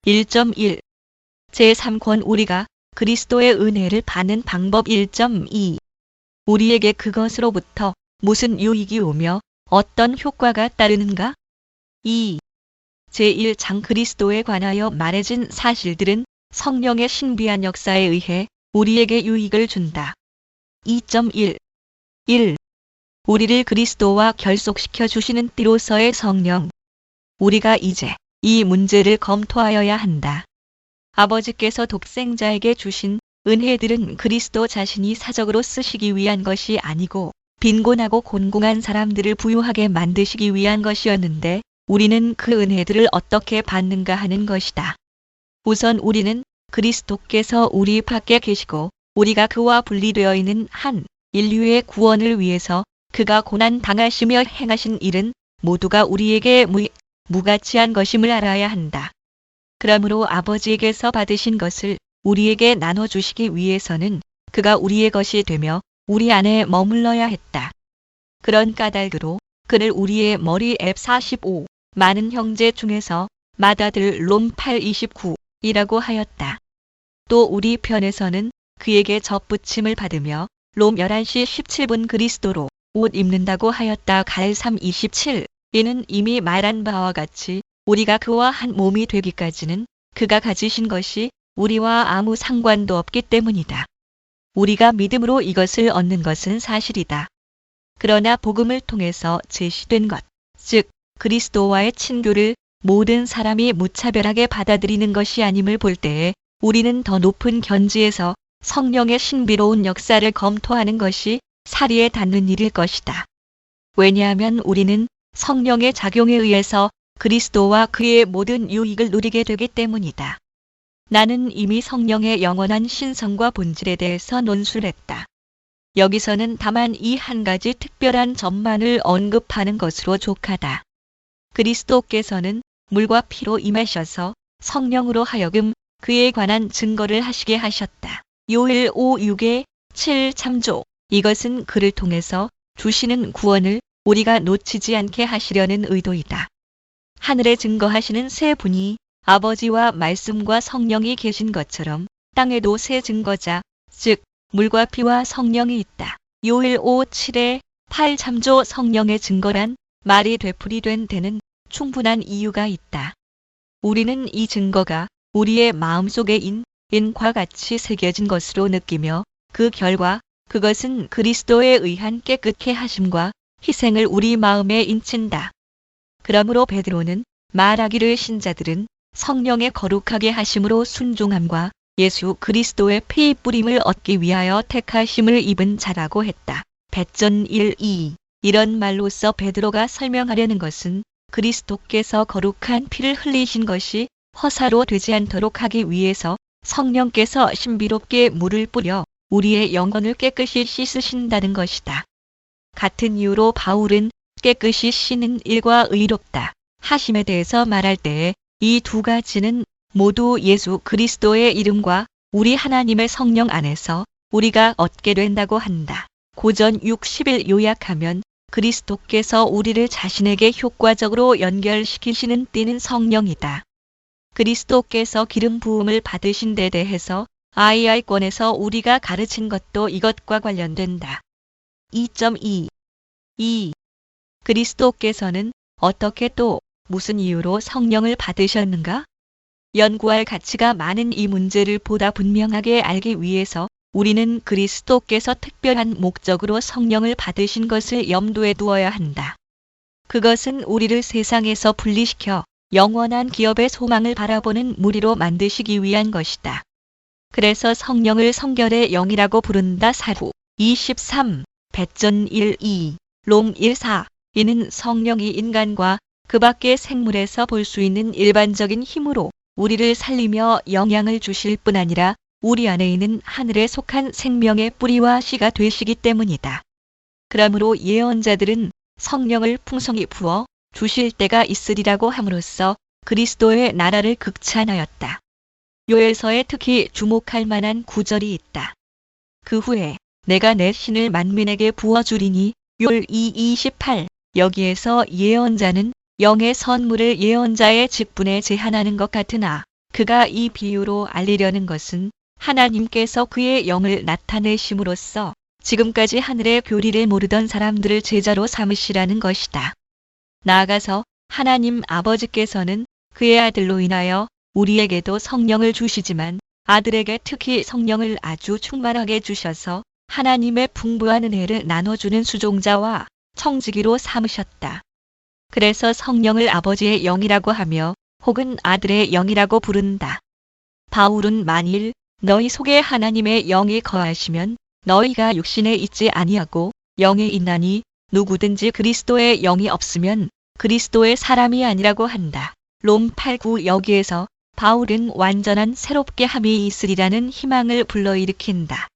1.1 제3권 우리가 그리스도의 은혜를 받는 방법 1.2 우리에게 그것으로부터 무슨 유익이 오며 어떤 효과가 따르는가? 2. 제1장 그리스도에 관하여 말해진 사실들은 성령의 신비한 역사에 의해 우리에게 유익을 준다. 2.1 1. 우리를 그리스도와 결속시켜 주시는 띠로서의 성령. 우리가 이제 이 문제를 검토하여야 한다. 아버지께서 독생자에게 주신 은혜들은 그리스도 자신이 사적으로 쓰시기 위한 것이 아니고 빈곤하고 곤궁한 사람들을 부유하게 만드시기 위한 것이었는데 우리는 그 은혜들을 어떻게 받는가 하는 것이다. 우선 우리는 그리스도께서 우리 밖에 계시고 우리가 그와 분리되어 있는 한 인류의 구원을 위해서 그가 고난 당하시며 행하신 일은 모두가 우리에게 무가치한 것임을 알아야 한다. 그러므로 아버지에게서 받으신 것을 우리에게 나눠주시기 위해서는 그가 우리의 것이 되며 우리 안에 머물러야 했다. 그런 까닭으로 그를 우리의 머리 F45 많은 형제 중에서 맏아들 롬 8:29이라고 하였다. 또 우리 편에서는 그에게 접붙임을 받으며 롬 11시 17분 그리스도로 옷 입는다고 하였다. 갈 3:27 이는 이미 말한 바와 같이 우리가 그와 한 몸이 되기까지는 그가 가지신 것이 우리와 아무 상관도 없기 때문이다. 우리가 믿음으로 이것을 얻는 것은 사실이다. 그러나 복음을 통해서 제시된 것, 즉 그리스도와의 친교를 모든 사람이 무차별하게 받아들이는 것이 아님을 볼 때에 우리는 더 높은 견지에서 성령의 신비로운 역사를 검토하는 것이 사리에 닿는 일일 것이다. 왜냐하면 우리는 성령의 작용에 의해서 그리스도와 그의 모든 유익을 누리게 되기 때문이다. 나는 이미 성령의 영원한 신성과 본질에 대해서 논술을 했다. 여기서는 다만 이 한 가지 특별한 점만을 언급하는 것으로 족하다. 그리스도께서는 물과 피로 임하셔서 성령으로 하여금 그에 관한 증거를 하시게 하셨다. 요엘 5:6에 7 참조. 이것은 그를 통해서 주시는 구원을 우리가 놓치지 않게 하시려는 의도이다. 하늘에 증거하시는 세 분이 아버지와 말씀과 성령이 계신 것처럼 땅에도 세 증거자, 즉 물과 피와 성령이 있다. 요엘 5:7에 8 참조. 성령의 증거란 말이 되풀이된 데는 충분한 이유가 있다. 우리는 이 증거가 우리의 마음속에 인과 같이 새겨진 것으로 느끼며 그 결과 그것은 그리스도에 의한 깨끗게 하심과 희생을 우리 마음에 인친다. 그러므로 베드로는 말하기를 신자들은 성령의 거룩하게 하심으로 순종함과 예수 그리스도의 피 뿌림을 얻기 위하여 택하심을 입은 자라고 했다. 배전 1:2 이런 말로써 베드로가 설명하려는 것은 그리스도께서 거룩한 피를 흘리신 것이 허사로 되지 않도록 하기 위해서 성령께서 신비롭게 물을 뿌려 우리의 영혼을 깨끗이 씻으신다는 것이다. 같은 이유로 바울은 깨끗이 씻는 일과 의롭다 하심에 대해서 말할 때에 이 두 가지는 모두 예수 그리스도의 이름과 우리 하나님의 성령 안에서 우리가 얻게 된다고 한다. 고전 60일 요약하면 그리스도께서 우리를 자신에게 효과적으로 연결시키시는 띠는 성령이다. 그리스도께서 기름 부음을 받으신 데 대해서 IR권에서 우리가 가르친 것도 이것과 관련된다. 2.2 2. 그리스도께서는 어떻게 또 무슨 이유로 성령을 받으셨는가? 연구할 가치가 많은 이 문제를 보다 분명하게 알기 위해서 우리는 그리스도께서 특별한 목적으로 성령을 받으신 것을 염두에 두어야 한다. 그것은 우리를 세상에서 분리시켜 영원한 기업의 소망을 바라보는 무리로 만드시기 위한 것이다. 그래서 성령을 성결의 영이라고 부른다. 사후 23, 배전 1:2, 롬 1:4 이는 성령이 인간과 그 밖의 생물에서 볼 수 있는 일반적인 힘으로 우리를 살리며 영향을 주실 뿐 아니라 우리 안에 있는 하늘에 속한 생명의 뿌리와 씨가 되시기 때문이다. 그러므로 예언자들은 성령을 풍성히 부어 주실 때가 있으리라고 함으로써 그리스도의 나라를 극찬하였다. 요엘서에 특히 주목할 만한 구절이 있다. 그 후에 내가 내 신을 만민에게 부어주리니 요엘 2:28 여기에서 예언자는 영의 선물을 예언자의 직분에 제한하는 것 같으나 그가 이 비유로 알리려는 것은 하나님께서 그의 영을 나타내심으로써 지금까지 하늘의 교리를 모르던 사람들을 제자로 삼으시라는 것이다. 나아가서 하나님 아버지께서는 그의 아들로 인하여 우리에게도 성령을 주시지만 아들에게 특히 성령을 아주 충만하게 주셔서 하나님의 풍부한 은혜를 나눠주는 수종자와 청지기로 삼으셨다. 그래서 성령을 아버지의 영이라고 하며 혹은 아들의 영이라고 부른다. 바울은 만일 너희 속에 하나님의 영이 거하시면 너희가 육신에 있지 아니하고 영에 있나니 누구든지 그리스도의 영이 없으면 그리스도의 사람이 아니라고 한다. 롬 8:9 여기에서 바울은 완전한 새롭게 함이 있으리라는 희망을 불러일으킨다.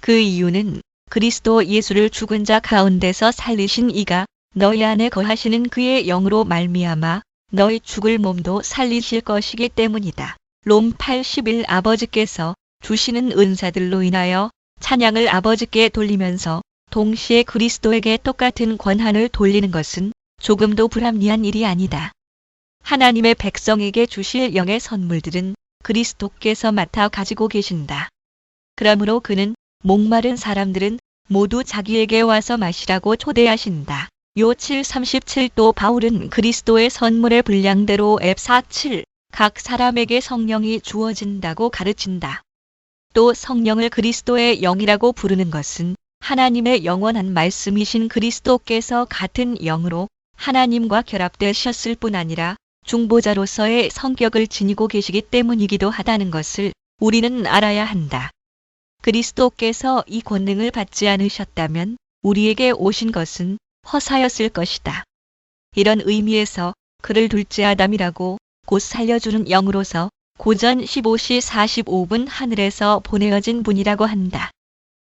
그 이유는 그리스도 예수를 죽은 자 가운데서 살리신 이가 너희 안에 거하시는 그의 영으로 말미암아 너희 죽을 몸도 살리실 것이기 때문이다. 롬 8:11 아버지께서 주시는 은사들로 인하여 찬양을 아버지께 돌리면서 동시에 그리스도에게 똑같은 권한을 돌리는 것은 조금도 불합리한 일이 아니다. 하나님의 백성에게 주실 영의 선물들은 그리스도께서 맡아 가지고 계신다. 그러므로 그는 목마른 사람들은 모두 자기에게 와서 마시라고 초대하신다. 요 7:37또 바울은 그리스도의 선물의 분량대로 F4:7 각 사람에게 성령이 주어진다고 가르친다. 또 성령을 그리스도의 영이라고 부르는 것은 하나님의 영원한 말씀이신 그리스도께서 같은 영으로 하나님과 결합되셨을 뿐 아니라 중보자로서의 성격을 지니고 계시기 때문이기도 하다는 것을 우리는 알아야 한다. 그리스도께서 이 권능을 받지 않으셨다면 우리에게 오신 것은 허사였을 것이다. 이런 의미에서 그를 둘째 아담이라고 곧 살려주는 영으로서 고전 15시 45분 하늘에서 보내어진 분이라고 한다.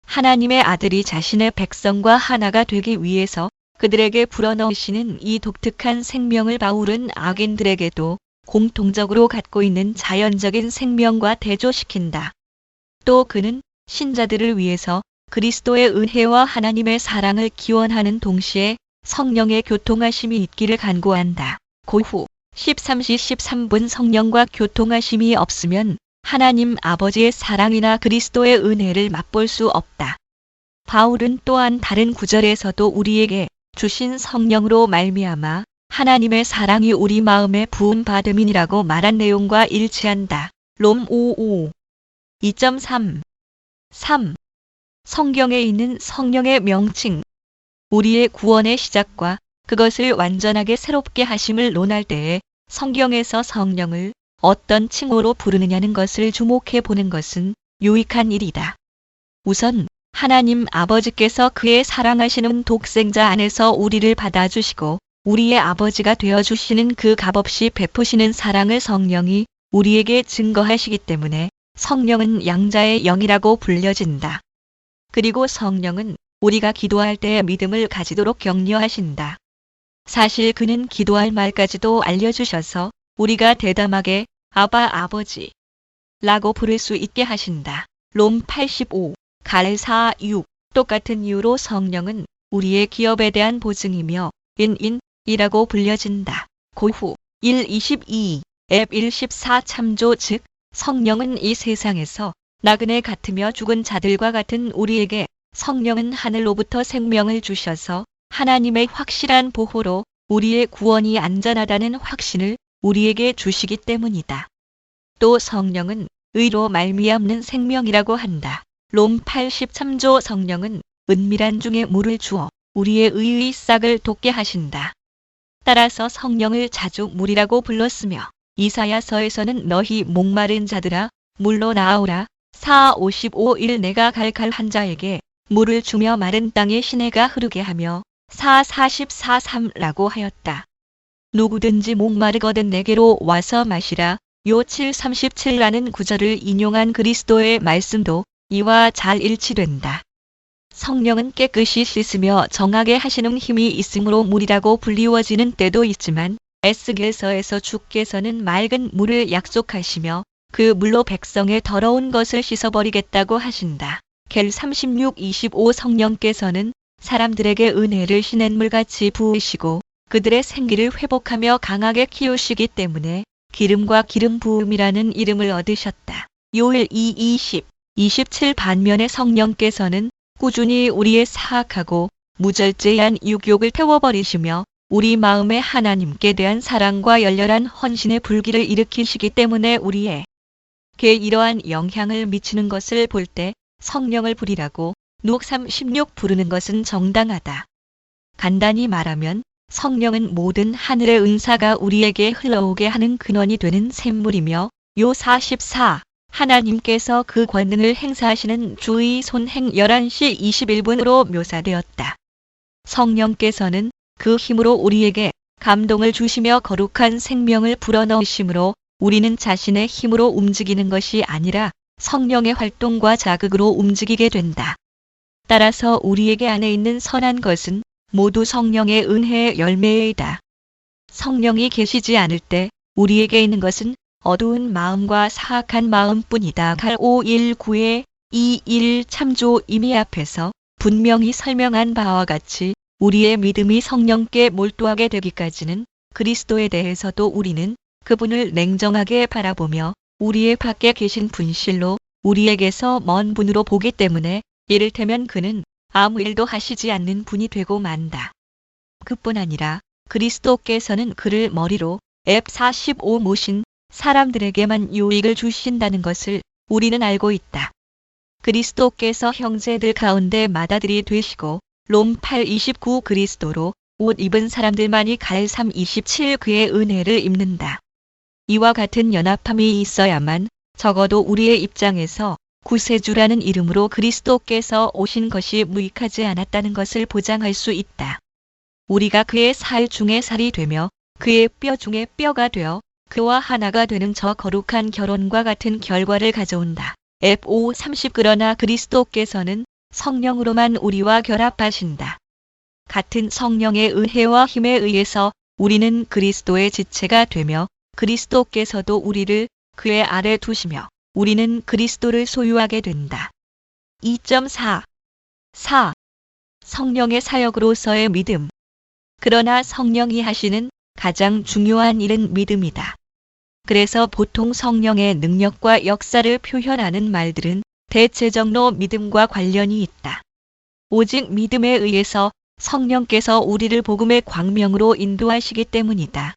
하나님의 아들이 자신의 백성과 하나가 되기 위해서 그들에게 불어넣으시는 이 독특한 생명을 바울은 악인들에게도 공통적으로 갖고 있는 자연적인 생명과 대조시킨다. 또 그는 신자들을 위해서 그리스도의 은혜와 하나님의 사랑을 기원하는 동시에 성령의 교통하심이 있기를 간구한다. 고후 13시 13분 성령과 교통하심이 없으면 하나님 아버지의 사랑이나 그리스도의 은혜를 맛볼 수 없다. 바울은 또한 다른 구절에서도 우리에게 주신 성령으로 말미암아 하나님의 사랑이 우리 마음에 부음받음이니라고 말한 내용과 일치한다. 롬 5:5 2.3 3. 성경에 있는 성령의 명칭. 우리의 구원의 시작과 그것을 완전하게 새롭게 하심을 논할 때에 성경에서 성령을 어떤 칭호로 부르느냐는 것을 주목해 보는 것은 유익한 일이다. 우선 하나님 아버지께서 그의 사랑하시는 독생자 안에서 우리를 받아주시고 우리의 아버지가 되어주시는 그 값없이 베푸시는 사랑을 성령이 우리에게 증거하시기 때문에 성령은 양자의 영이라고 불려진다. 그리고 성령은 우리가 기도할 때의 믿음을 가지도록 격려하신다. 사실 그는 기도할 말까지도 알려주셔서 우리가 대담하게 아바 아버지 라고 부를 수 있게 하신다. 롬 85, 갈 4:6 똑같은 이유로 성령은 우리의 기업에 대한 보증이며 인이라고 불려진다. 고후 1:22, 앱 1:14 참조 즉 성령은 이 세상에서 나그네 같으며 죽은 자들과 같은 우리에게 성령은 하늘로부터 생명을 주셔서 하나님의 확실한 보호로 우리의 구원이 안전하다는 확신을 우리에게 주시기 때문이다. 또 성령은 의로 말미암는 생명이라고 한다. 롬 83조 성령은 은밀한 중에 물을 주어 우리의 의의 싹을 돋게 하신다. 따라서 성령을 자주 물이라고 불렀으며 이사야서에서는 너희 목마른 자들아 물로 나아오라 4:55 내가 갈칼한 자에게 물을 주며 마른 땅에 시내가 흐르게 하며 4:44-3라고 하였다. 누구든지 목마르거든 내게로 와서 마시라. 요 7:37라는 구절을 인용한 그리스도의 말씀도 이와 잘 일치된다. 성령은 깨끗이 씻으며 정하게 하시는 힘이 있으므로 물이라고 불리워지는 때도 있지만 에스겔서에서 주께서는 맑은 물을 약속하시며 그 물로 백성의 더러운 것을 씻어버리겠다고 하신다. 겔 36:25 성령께서는 사람들에게 은혜를 시냇물같이 부으시고 그들의 생기를 회복하며 강하게 키우시기 때문에 기름과 기름 부음이라는 이름을 얻으셨다. 요엘 2:20, 27 반면에 성령께서는 꾸준히 우리의 사악하고 무절제한 육욕을 태워버리시며 우리 마음에 하나님께 대한 사랑과 열렬한 헌신의 불길을 일으키시기 때문에 우리에게 이러한 영향을 미치는 것을 볼 때 성령을 부리라고 누옥 3:16 부르는 것은 정당하다. 간단히 말하면 성령은 모든 하늘의 은사가 우리에게 흘러오게 하는 근원이 되는 샘물이며 요 44 하나님께서 그 권능을 행사하시는 주의 손행 11시 21분으로 묘사되었다. 성령께서는 그 힘으로 우리에게 감동을 주시며 거룩한 생명을 불어넣으심으로 우리는 자신의 힘으로 움직이는 것이 아니라 성령의 활동과 자극으로 움직이게 된다. 따라서 우리에게 안에 있는 선한 것은 모두 성령의 은혜의 열매이다. 성령이 계시지 않을 때 우리에게 있는 것은 어두운 마음과 사악한 마음뿐이다. 갈 519의 21 참조 이미 앞에서 분명히 설명한 바와 같이 우리의 믿음이 성령께 몰두하게 되기까지는 그리스도에 대해서도 우리는 그분을 냉정하게 바라보며 우리의 밖에 계신 분실로 우리에게서 먼 분으로 보기 때문에 이를테면 그는 아무 일도 하시지 않는 분이 되고 만다. 그뿐 아니라 그리스도께서는 그를 머리로 F45 모신 사람들에게만 유익을 주신다는 것을 우리는 알고 있다. 그리스도께서 형제들 가운데 맏아들이 되시고 롬 8:29 그리스도로 옷 입은 사람들만이 갈 3:27 그의 은혜를 입는다. 이와 같은 연합함이 있어야만 적어도 우리의 입장에서 구세주라는 이름으로 그리스도께서 오신 것이 무익하지 않았다는 것을 보장할 수 있다. 우리가 그의 살 중에 살이 되며 그의 뼈 중에 뼈가 되어 그와 하나가 되는 저 거룩한 결혼과 같은 결과를 가져온다. F5:30 그러나 그리스도께서는 성령으로만 우리와 결합하신다. 같은 성령의 은혜와 힘에 의해서 우리는 그리스도의 지체가 되며 그리스도께서도 우리를 그의 아래 두시며 우리는 그리스도를 소유하게 된다. 2.4. 4. 성령의 사역으로서의 믿음. 그러나 성령이 하시는 가장 중요한 일은 믿음이다. 그래서 보통 성령의 능력과 역사를 표현하는 말들은 대체적으로 믿음과 관련이 있다. 오직 믿음에 의해서 성령께서 우리를 복음의 광명으로 인도하시기 때문이다.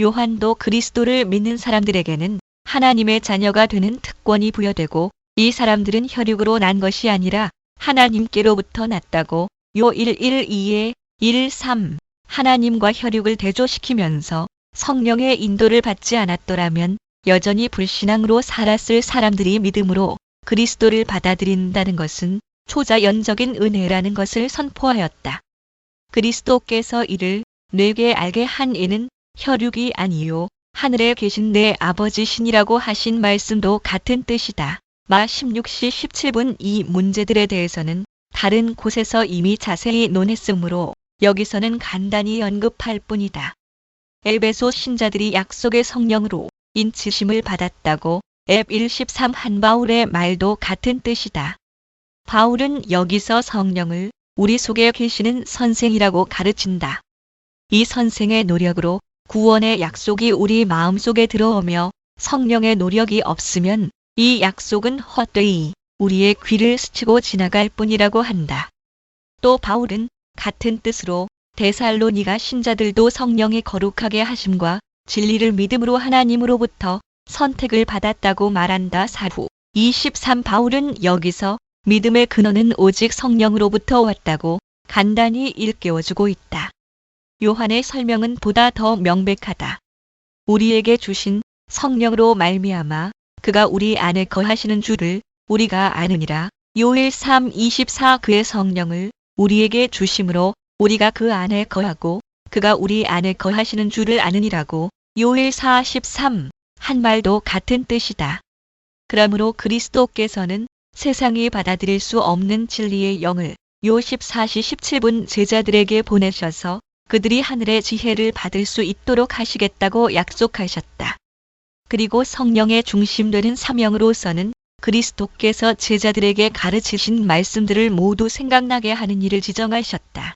요한도 그리스도를 믿는 사람들에게는 하나님의 자녀가 되는 특권이 부여되고 이 사람들은 혈육으로 난 것이 아니라 하나님께로부터 났다고 요 1:1-2에 1:3 하나님과 혈육을 대조시키면서 성령의 인도를 받지 않았더라면 여전히 불신앙으로 살았을 사람들이 믿음으로 그리스도를 받아들인다는 것은 초자연적인 은혜라는 것을 선포하였다. 그리스도께서 이를 내게 알게 한 이는 혈육이 아니요 하늘에 계신 내 아버지시니라고 하신 말씀도 같은 뜻이다. 마 16시 17분 이 문제들에 대해서는 다른 곳에서 이미 자세히 논했으므로 여기서는 간단히 언급할 뿐이다. 에베소 신자들이 약속의 성령으로 인치심을 받았다고 F1:13 한 바울의 말도 같은 뜻이다. 바울은 여기서 성령을 우리 속에 계시는 선생이라고 가르친다. 이 선생의 노력으로 구원의 약속이 우리 마음속에 들어오며 성령의 노력이 없으면 이 약속은 헛되이 우리의 귀를 스치고 지나갈 뿐이라고 한다. 또 바울은 같은 뜻으로 데살로니가 신자들도 성령의 거룩하게 하심과 진리를 믿음으로 하나님으로부터 선택을 받았다고 말한다. 사후 23 바울은 여기서 믿음의 근원은 오직 성령으로부터 왔다고 간단히 일깨워주고 있다. 요한의 설명은 보다 더 명백하다. 우리에게 주신 성령으로 말미암아 그가 우리 안에 거하시는 줄을 우리가 아느니라. 요엘 3:24 그의 성령을 우리에게 주심으로 우리가 그 안에 거하고 그가 우리 안에 거하시는 줄을 아느니라고 요엘 4:13 한 말도 같은 뜻이다. 그러므로 그리스도께서는 세상이 받아들일 수 없는 진리의 영을 요 14시 17분 제자들에게 보내셔서 그들이 하늘의 지혜를 받을 수 있도록 하시겠다고 약속하셨다. 그리고 성령의 중심되는 사명으로서는 그리스도께서 제자들에게 가르치신 말씀들을 모두 생각나게 하는 일을 지정하셨다.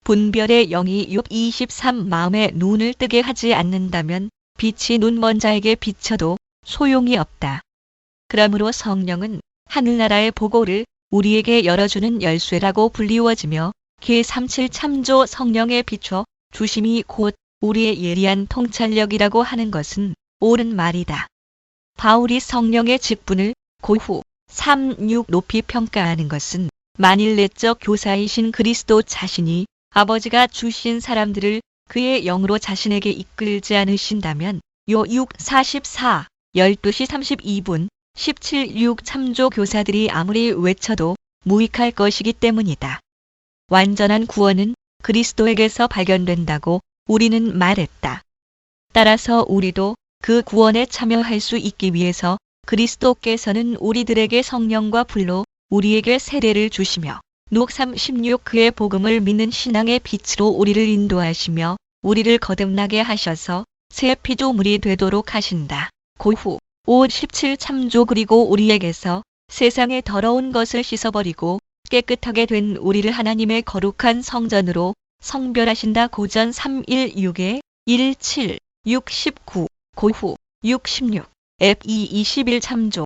분별의 영이 6:23 마음의 눈을 뜨게 하지 않는다면 빛이 눈먼 자에게 비춰도 소용이 없다. 그러므로 성령은 하늘나라의 보고를 우리에게 열어주는 열쇠라고 불리워지며 개37 참조 성령의 비춰 주심이 곧 우리의 예리한 통찰력이라고 하는 것은 옳은 말이다. 바울이 성령의 직분을 고후 3.6 높이 평가하는 것은 만일 내적 교사이신 그리스도 자신이 아버지가 주신 사람들을 그의 영으로 자신에게 이끌지 않으신다면 요 6:44, 12시 32분, 17:6 참조 교사들이 아무리 외쳐도 무익할 것이기 때문이다. 완전한 구원은 그리스도에게서 발견된다고 우리는 말했다. 따라서 우리도 그 구원에 참여할 수 있기 위해서 그리스도께서는 우리들에게 성령과 불로 우리에게 세례를 주시며 누옥3:16 그의 복음을 믿는 신앙의 빛으로 우리를 인도하시며 우리를 거듭나게 하셔서 새 피조물이 되도록 하신다. 고후 5:17 참조 그리고 우리에게서 세상의 더러운 것을 씻어버리고 깨끗하게 된 우리를 하나님의 거룩한 성전으로 성별하신다. 고전 3:16에 1:7, 6:19, 고후 6:16, F2:21 참조